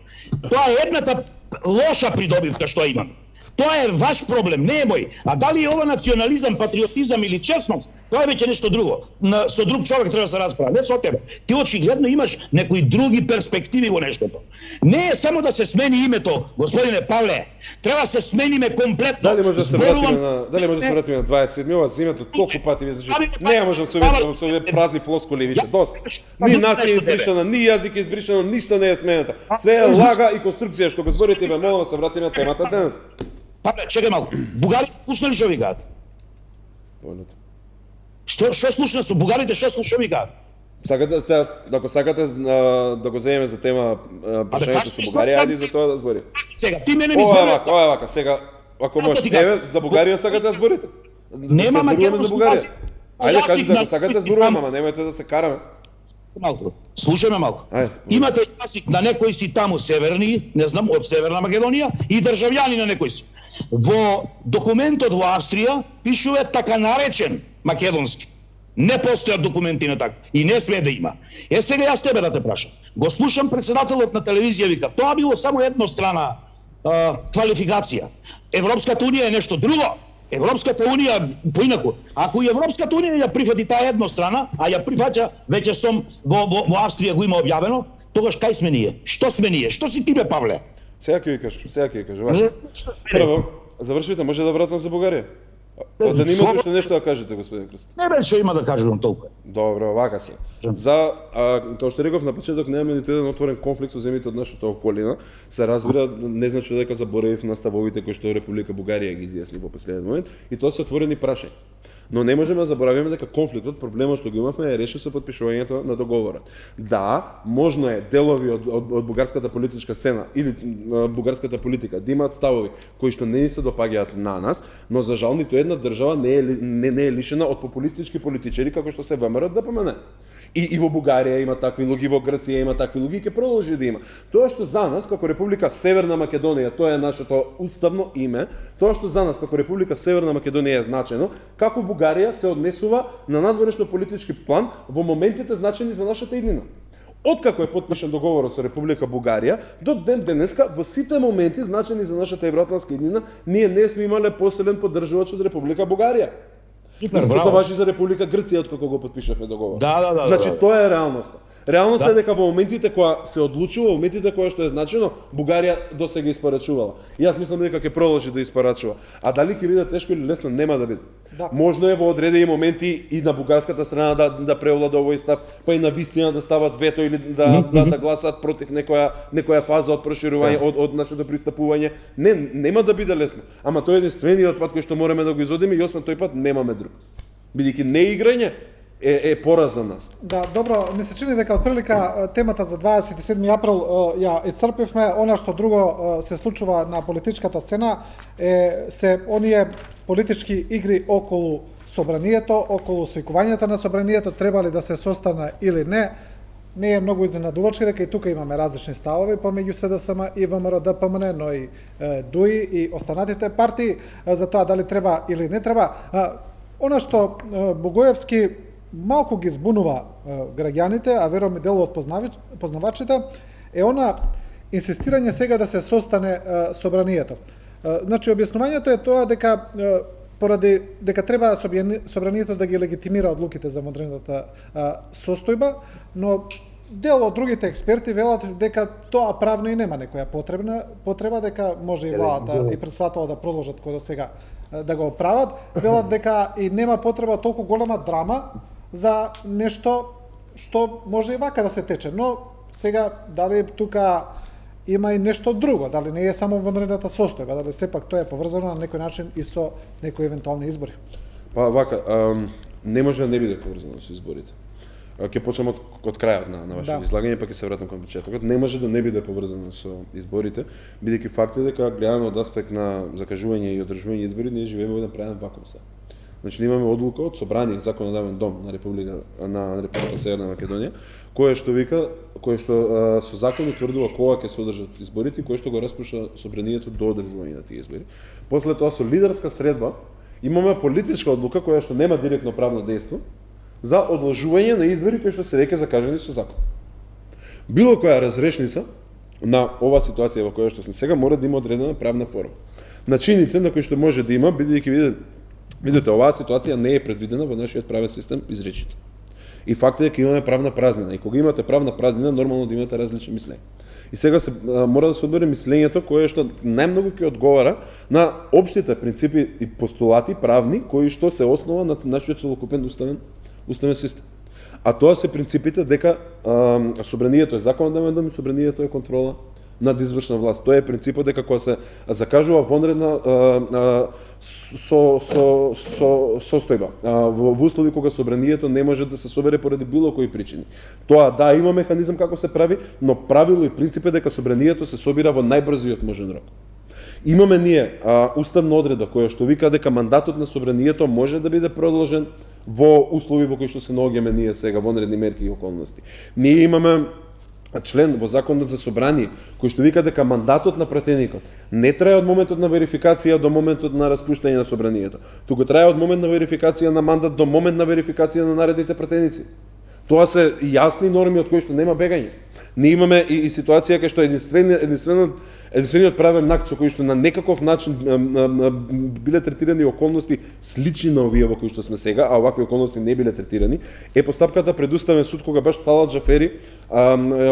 Тоа е едната лоша придобивка што имаме. Тоа е ваш проблем, не е мој. А дали е ова национализам, патриотизам или честност, тоа е веќе нешто друго. Со друг човек треба да се расправа, не со тебе. Ти очигледно имаш некои други перспективи во нештото. Не е само да се смени името, господине Павле. Треба да се смениме комплетно. Дали може да се вратиме на 27 ова зимето толку пати ви зажи. Не може да се овие празни флоскули више, доста. Ни нација е избришана, ни јазик е избришано, ништо не е сменето. Све е лага и конструкција што го зборите, бе, молам да се вратиме на темата денес. Павле, чекај малку. Бугарите слушнали што викаат? Што слушна со бугарите, што викаат? Ако сакате да го земеме за тема прашањето со Бугарија, ајде за тоа да збори. Сега, ти мене ми збори. Ова е вака, сега, ако може, за Бугарија сакате да зборите? Нема македонско јазик. Ајде, кажете, ако сакате да зборуваме, ама немајте да се караме. Малку. Слушаме малку. Имате јазик на некои си таму северни, не знам, од Северна Македонија и државјани на некои си. Во документот во Австрија пишува така наречен македонски. Не постојат документи на така и не смее да има. Сега јас тебе да те прашам. Го слушам председателот на телевизија вика, тоа било само еднострана квалификација. Европската унија е нешто друго. Европската унија поинаку. Ако и Европската унија ја прифати таа еднострана, а ја прифаќа веќе сум во Австрија го има објавено, тогаш кај сме ние? Што сме ние? Што си ти бе, Павле? Сега ќе ви кажам. Прво, завршите, може да вратам за Бугарија. Да не имате уште нешто да кажете, господин Крст. Не бе, што има да кажам толку. Добро, вака се. Како што реков на почеток, немаме ниту еден отворен конфликт со земјите од нашата околина. Се разбира, не значи дека заборавив на ставовите кои што Република Бугарија ги изјасни во последен момент, и тоа се отворени прашања. Но не можеме да заборавиме дека конфликтот, проблемот што го имавме е решен со подпишувањето на договорот. Да, можно е делови од бугарската политичка сцена или бугарската политика да имаат ставови кои што не се допаѓаат на нас, но за жал ниту една држава не е лишена од популистички политичари како што се ВМРО ДПМН. И во Бугарија има такви луѓе, во Грција има такви луѓе, ќе продолжи да има. Тоа што за нас како Република Северна Македонија, тоа е нашето уставно име, тоа што за нас како Република Северна Македонија е значено, како Бугарија се однесува на надворешно политички план во моментите значени за нашата иднина. Откако е потпишан договорот со Република Бугарија, до ден денеска во сите моменти значени за нашата евроатлантска иднина, ние не сме имале посилен поддржувач од Република Бугарија. Истото важи за Република Грција откако го потпишавме договор. Значи тоа е реалноста. Реалноста е дека во моментите кога се одлучува, во моментите кога што е значено, Бугарија досега испорачувала. И јас мислам дека ќе продолжи да испорачува. А дали ќе биде тешко или лесно, нема да биде. Можно е во одредени моменти и на бугарската страна да преовлада овој став, па и на вистина да стават вето или да гласат против некоја фаза од проширување, од нашето пристапување. Нема да биде лесно. Ама тоа е единствениот пат кој што мораме да го изодиме и освен тој пат немаме друг. Бидејќи неиграње е пораз за нас. Да, добро, ми се чини дека отприлика темата за 27 април ја исцрпивме. Она што друго се случува на политичката сцена се оние политички игри околу собранието, околу свикувањето на собранието, треба ли да се состане или не. Не е многу изненадувачки дека и тука имаме различни ставови помеѓу СДСМ и ВМРО ДПМН, но и ДУИ и останатите партии за тоа дали треба или не треба. Она што Богоевски малку ги збунува граѓаните, а верувам и дел од познавачите, е она инсистирање сега да се состане собранието. Значи, објаснувањето е тоа дека поради дека треба собранието да ги легитимира одлуките за модерната состојба, но дел од другите експерти велат дека тоа правно и нема некоја потреба, дека може и владата и председателот да продолжат кој до сега да го прават, велат дека и нема потреба толку голема драма за нешто што може и вака да се тече, но сега дали тука има и нешто друго, дали не е само вонредната состојба, дали сепак тоа е поврзано на некој начин и со некои евентуални избори. Па вака, не може да не биде поврзано со изборите. Ќе почнем од крајот на вашето излагање, па ќе се вратам кон почетокот. Не може да не биде поврзано со изборите, бидејќи факт е дека гледано од аспект на закажување и одржување избори, ние живееме во еден правен вакуум сега. Значи имаме одлука од Собрание, законодавен дом на Република Северна Македонија, кој што со закон утврдува кога ќе се одржат изборите и кој што го распуша собранието до одржување на тие избори. После тоа со лидерска средба имаме политичка одлука која што нема директно правно дејство за одложување на избори кои што се веќе закажани со закон. Било која разрешница на оваа ситуација во која што сме сега мора да има одредена правна форма. Начините на кои што може да има, бидејќи видите, оваа ситуација не е предвидена во нашиот правен систем изречито. И факт е дека имаме правна празнина. И кога имате правна празнина, нормално да имате различни мислења. И сега мора да се одбере мислењето кое што најмногу ќе одговара на општите принципи и постулати правни кои што се основа на нашиот целокупен уставен систем. А тоа се принципите дека собранието е законодавен дом и собранието е контрола над извршна власт. Тоа е принципот дека кога се закажува вонредна состојба во услови кога собранието не може да се собере поради било кои причини. Тоа да има механизам како се прави, но правило и принцип е дека собранието се собира во најбрзиот можен рок. Имаме ние уставна одредба која што вика дека мандатот на собранието може да биде продолжен во услови во кои што се наоѓаме ние сега, вонредни мерки и околности. Ние имаме член во законот за собрание кој што вика дека мандатот на пратеникот не трае од моментот на верификација до моментот на распуштање на собранието, туку трае од момент на верификација на мандат до момент на верификација на наредните пратеници. Тоа се јасни норми од кои што нема бегање. Ние имаме и ситуација кај што единствениот правен акт со кој што на некаков начин биле третирани околности слични на овие во кои што сме сега, а овакви околности не биле третирани, е постапката пред Уставен суд кога баш Талат Джафери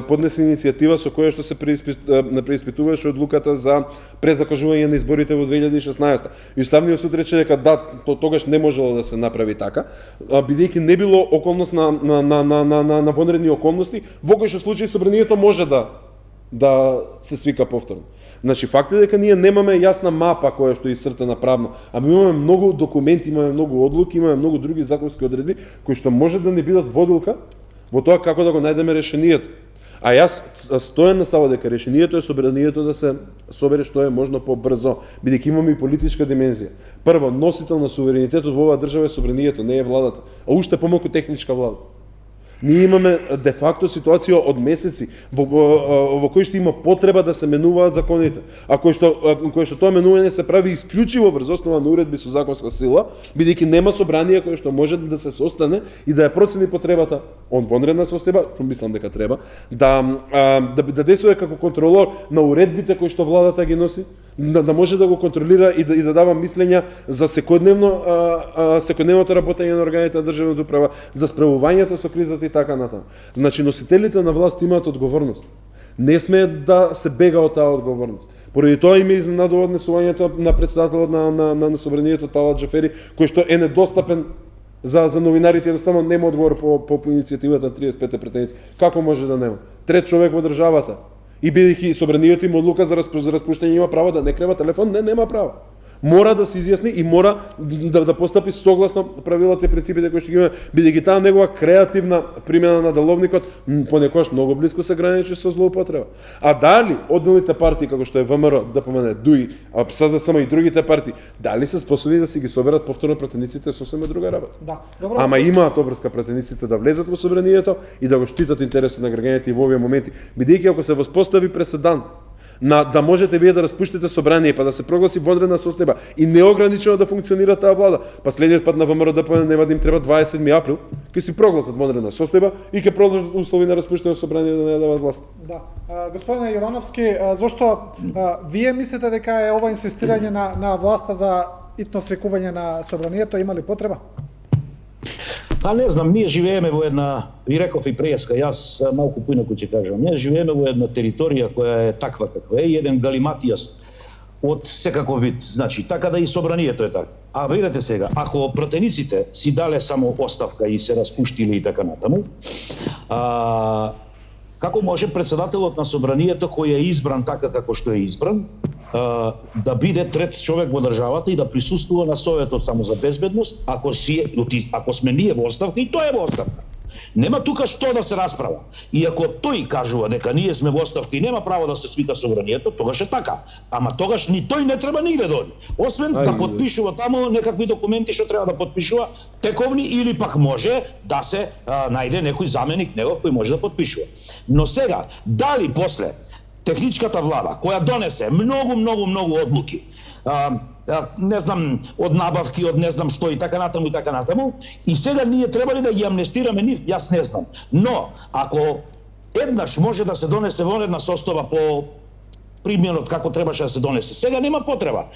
поднесе иницијатива со која што се преиспитуваше одлуката за презакажување на изборите во 2016. И Уставниот суд рече дека да, тогаш не можело да се направи така, бидејќи не било околност на вонредни околности, во кои што случаи собранието може да се свика повторно. Значи факт е дека ние немаме јасна мапа која што е исцртана правно, ами имаме многу документи, имаме многу одлуки, имаме многу други законски одредби кои што може да не бидат водилка во тоа како да го најдеме решението. А јас стојам на ставот дека решението е собранието да се собере што е можно побрзо, бидејќи имаме и политичка димензија. Прво, носител на суверенитетот во оваа држава е собранието, не е владата, а уште помалку техничка влада. Ние имаме де факто ситуација од месеци во кои што има потреба да се менуваат законите, а кој што тоа менување се прави исклучиво врз основа на уредби со законска сила, бидејќи нема собрание кое што може да се состане и да ја процени потребата од вонредна состојба, што мислам дека треба, да действува како контролор на уредбите кои што владата ги носи, да може да го контролира и да дава мислења за секојдневното работење на органите на државната управа, за справувањето со кризата и така натаму. Значи носителите на власт имаат одговорност. Не сме да се бега од таа одговорност. Поради тоа и ме изненадува однесувањето на председателот на собранието Талат Джафери, кој што е недостапен за новинарите, едноставно нема одговор по иницијативата на 35 пратеници. Како може да нема? Трет човек во државата. И бидејќи собранието има одлука за распуштање, има право да не крева телефон, нема право. Мора да се изјасни и мора да постапи согласно правилата и принципите кои што ги има, бидејќи таа негова креативна примена на деловникот понекогаш многу блиско се граничи со злоупотреба. А дали одделните партии како што е ВМРО, да помене ДУИ, СДСМ и другите партии, дали се способни да си ги соберат повторно пратениците, сосема друга работа. Да, добро. Ама имаат обврска пратениците да влезат во собранието и да го штитат интересот на граѓаните и во овие моменти, бидејќи ако се воспостави преседан да можете вие да распуштите собрание па да се прогласи вонредна состојба и неограничено да функционира таа влада, па следниот пат на ВМРО нема да им треба 27 април, ќе си прогласат вонредна состојба и ќе продолжат услови на распуштање собрание да не дават власт. Да. Господине Јовановски, зошто вие мислите дека е ова инсистирање на власта за итно свекување на собранието, има ли потреба? Па не знам, ние живееме во една, ви реков и преска, јас малку поинаку ќе кажам, ние живееме во една територија која е таква каква е, еден галиматијас од секаков вид, значи, така да и собранието е така. А видете сега, ако пратениците си дале само оставка и се распуштиле и така натаму, како може председателот на собранието кој е избран така како што е избран, да биде трет човек во државата и да присуствува на Советот само за безбедност, ако сме ние во оставка и тој е во оставка. Нема тука што да се расправа. И ако тој кажува дека ние сме во оставка и нема право да се свика собранието, тогаш е така. Ама тогаш ни тој не треба нигде да оди. Освен да подпишува таму некакви документи што треба да подпишува, тековни, или пак може да се најде некој заменик негов кој може да подпишува. Но сега, дали после техничката влада, која донесе многу одлуки, не знам, од набавки, од не знам што и така натаму, и сега ние требали да ги амнестираме нив, јас не знам. Но, ако еднаш може да се донесе вонредна состава по примерот како требаше да се донесе, сега нема потреба.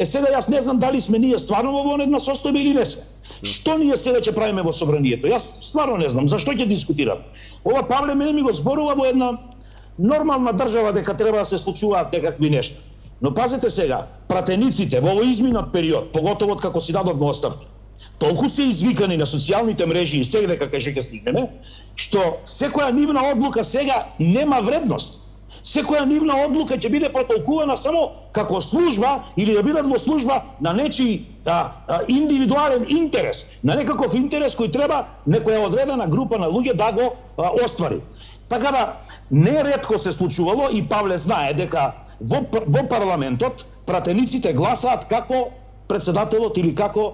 Сега јас не знам дали сме ние стварно во вонредна состава или не сме. Што ние сега ќе правиме во собранието? Јас стварно не знам, зашто ќе дискутираме? Ова Павле мене ми го зборува во една нормална држава дека треба да се случуваат некакви нешта. Но пазете сега, пратениците во овој изминат период, поготово од како си дадовме оставки, толку се извикани на социјалните мрежи и сега дека кај ќе стигнеме, што секоја нивна одлука сега нема вредност. Секоја нивна одлука ќе биде протолкувана само како служба или да бидат во служба на нечи индивидуален интерес, на некаков интерес кој треба некоја одредена група на луѓе да го оствари. Така да, неретко се случувало и Павле знае дека во парламентот пратениците гласаат како председателот или како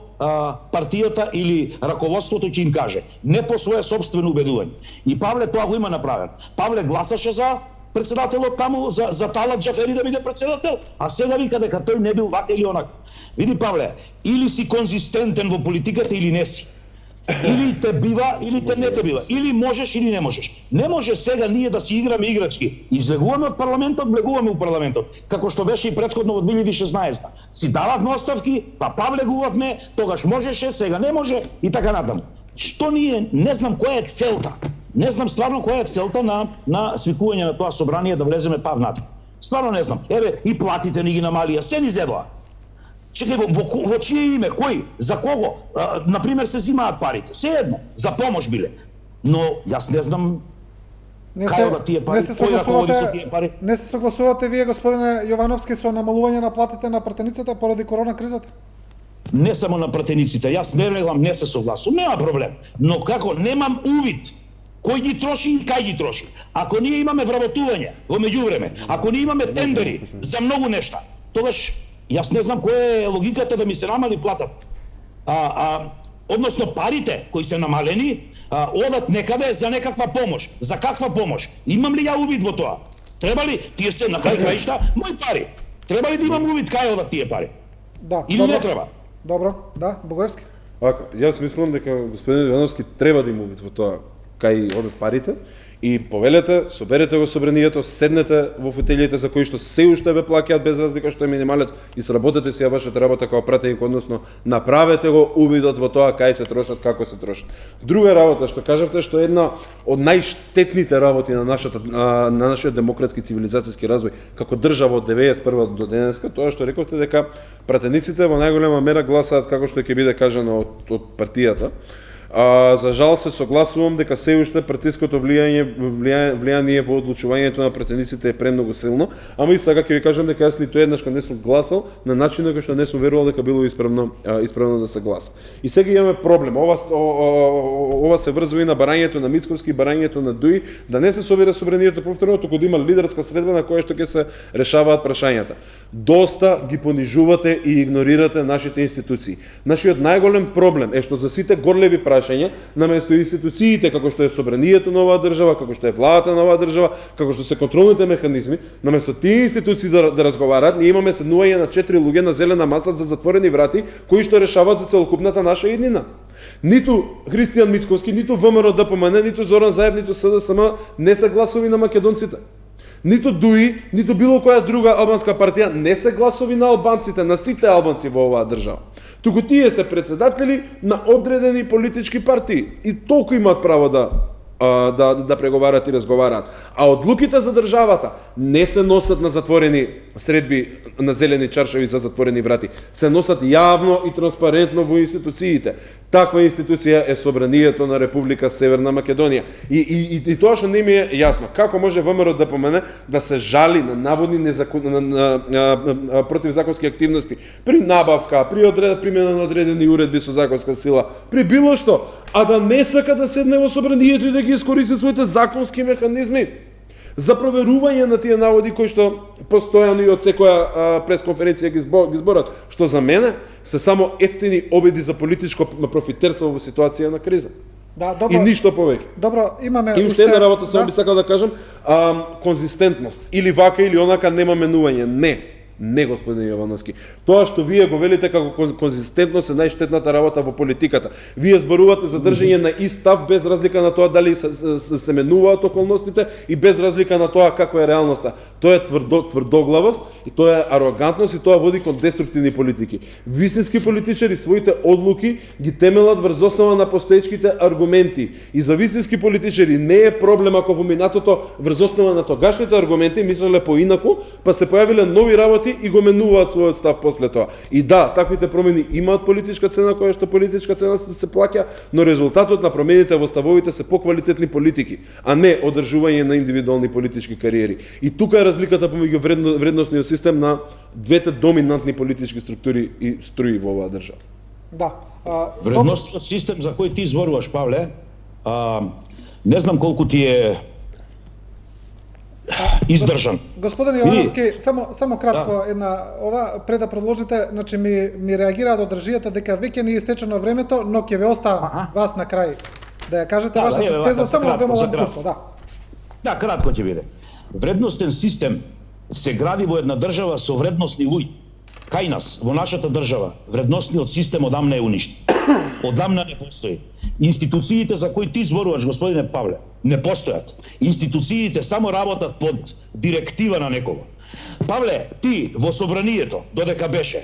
партијата или раководството ќе им каже, не по свое собствено убедување. И Павле тоа го има направено. Павле гласаше за председателот таму, за Талат Џафери да биде председател, а сега вика дека тој не бил вака или онака. Види Павле, или си конзистентен во политиката или не си. Или те бива, или те не те бива. Или можеш, или не можеш. Не може сега ние да си играме играчки. Излегуваме од парламентот, влегуваме у парламентот. Како што беше и претходно во 2016. Си дававме оставки, па влегувавме, тогаш можеше, сега не може и така натаму. Што ние, не знам која е целта. Не знам стварно која е целта на свикување на тоа собрание да влеземе павнатаму. Стварно не знам. Еве и платите ни ги намалија, се ни зедоа. Чекај, во чие име, кој, за кого, например, се зимаат парите? Се едно, за помош биле. Но јас не знам кај да тие пари, кој раководи со тие пари. Не се согласувате вие, господине Јовановски, со намалување на платите на пратениците поради корона кризата? Не само на пратениците, јас не се согласувам, нема проблем. Но како немам увид кој ги троши и кај ги троши. Ако ние имаме вработување во меѓувреме, ако ние имаме тендери за многу нешта, тогаш јас не знам која е логиката да ми се намали платав. Односно парите кои се намалени одат некаде за некаква помош. За каква помош? Имам ли ја увид во тоа? Треба ли тие се на крај краишта мои пари? Треба ли да имам увид кај одат тие пари? Да. Или добро, не треба? Добро, да, Богоевски. Јас мислам дека господин Јовановски треба да има увид во тоа кај одат парите и повелете, соберете го собранието, седнете во фотелите за кои што се уште ве плаќаат без разлика што е минималец и сработете си ја вашата работа како пратеник, односно направете го увидот во тоа кај се трошат, како се трошат. Друга работа што кажавте што е една од најштетните работи на нашиот демократски цивилизацијски развој како држава од 91 до денеска, тоа што рековте дека пратениците во најголема мера гласаат како што ќе биде кажано од партијата. За жал се согласувам дека се уште партиското влијание во одлучувањето на пратениците е премногу силно, ама исто така ќе ви кажам дека јас ниту еднаш не сум гласал на начин на кој што не сум верувал дека било исправно да се гласа. И сега имаме проблем. Ова се врзува и на барањето на Мицковски, барањето на Дуи, да не се собира собранието повторно, туку да има лидерска средба на која што ќе се решаваат прашањата. Доста ги понижувате и игнорирате нашите институции. Нашиот најголем проблем е што за сите горлеви прашања, наместо институциите како што е собранието на оваа држава, како што е владата на оваа држава, како што се контролните механизми, наместо тие институции да разговараат, ние имаме седнување на 4 луѓе на зелена маса за затворени врати, кои што решаваат за целокупната наша иднина. Ниту Христијан Мицковски, ниту ВМРО ДПМН, ниту Зоран Заев, ниту СДСМ не се гласови на македонците. Ниту Дуи, ниту било која друга албанска партија не се гласови на албанците, на сите албанци во оваа држава. Туку тие се председатели на одредени политички партии и толку имаат право да преговарат и разговараат. А одлуките за државата не се носат на затворени средби на зелени чаршави за затворени врати. Се носат јавно и транспарентно во институциите. Таква институција е Собранието на Република Северна Македонија. И тоа што не ми е јасно, како може ВМРО да помене да се жали на наводни противзаконски активности при набавка, при примена на одредени уредби со законска сила, при било што, а да не сака да седне во Собранието и да ги искористи своите законски механизми за проверување на тие наводи кои што постојано и од секоја пресконференција ги зборат, што за мене се само ефтини обиди за политичко профитерство во ситуација на криза. Да, добро. И ништо повеќе. Добро, имаме И уште една работа само би сакал да кажам, конзистентност. Или вака или онака нема менување. Не, господин Јовановски. Тоа што вие го велите како конзистентност е најштетната работа во политиката. Вие зборувате за држање на ист став без разлика на тоа дали се менуваат околностите и без разлика на тоа каква е реалноста. Тоа е тврдоглавост и тоа е арогантност и тоа води кон деструктивни политики. Вистински политичари своите одлуки ги темелат врз основа на постоечките аргументи. И за вистински политичари не е проблем ако во минатото врз основа на тогашните аргументи мислеле поинаку, па се појавиле нови работи и го менуваат својот став после тоа. И да, таквите промени имаат политичка цена, која што политичка цена се плаќа, но резултатот на промените во ставовите се поквалитетни политики, а не одржување на индивидуални политички кариери. И тука е разликата помеѓу вредносниот систем на двете доминантни политички структури и струи во оваа држава. Да. Вредносниот систем за кој ти зборуваш, Павле, не знам колку ти е издржан. Господин Јовановски, само кратко една ова пред да продолжите, значи ми реагираат од држијата дека веќе не е истечено времето, но ќе ве оставам вас на крај да ја кажете вашата теза само ве молам кусо, да. Да, кратко ќе биде. Вредностен систем се гради во една држава со вредносни луѓе. Кај нас, во нашата држава, вредносниот систем одамна е уништен. Одамна не постои. Институциите за кои ти зборуваш, господине Павле, не постојат. Институциите само работат под директива на некого. Павле, ти во Собранието, додека беше,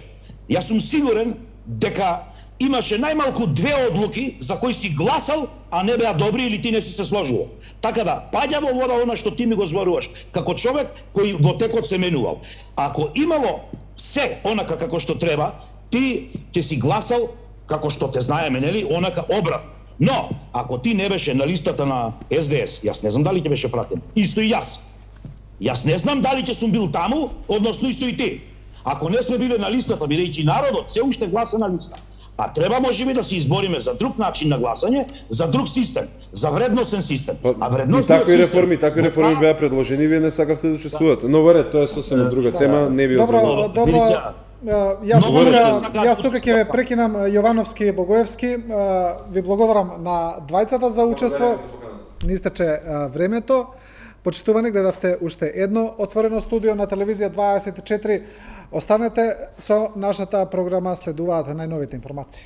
јас сум сигурен дека имаше најмалку две одлуки за кои си гласал, а не беа добри или ти не си се сложувал. Така да, паѓа во вода она што ти ми го зборуваш, како човек кој во текот се менувал. Ако имало се онака како што треба, ти ќе си гласал како што те знаеме, нели, онака обрат. Но, ако ти не беше на листата на СДС, јас не знам дали ќе беше пратен. Исто и јас. Јас не знам дали ќе сум бил таму, односно исто и ти. Ако не сме биле на листата, бидејќи народот се уште гласа на листа. А треба можеби да се избориме за друг начин на гласање, за друг систем, за вредносен систем. А вредносниот систем... Такви реформи беа предложени, вие не сакавте да учествувате. Но во ред, тоа е сосема друга тема, не би Добро, јас тука ќе ве прекинам, Јовановски и Богоевски. Ви благодарам на двајцата за учество. Ни истече времето. Почитувани, гледавте уште едно отворено студио на телевизија 24. Останете со нашата програма, следуваат најновите информации.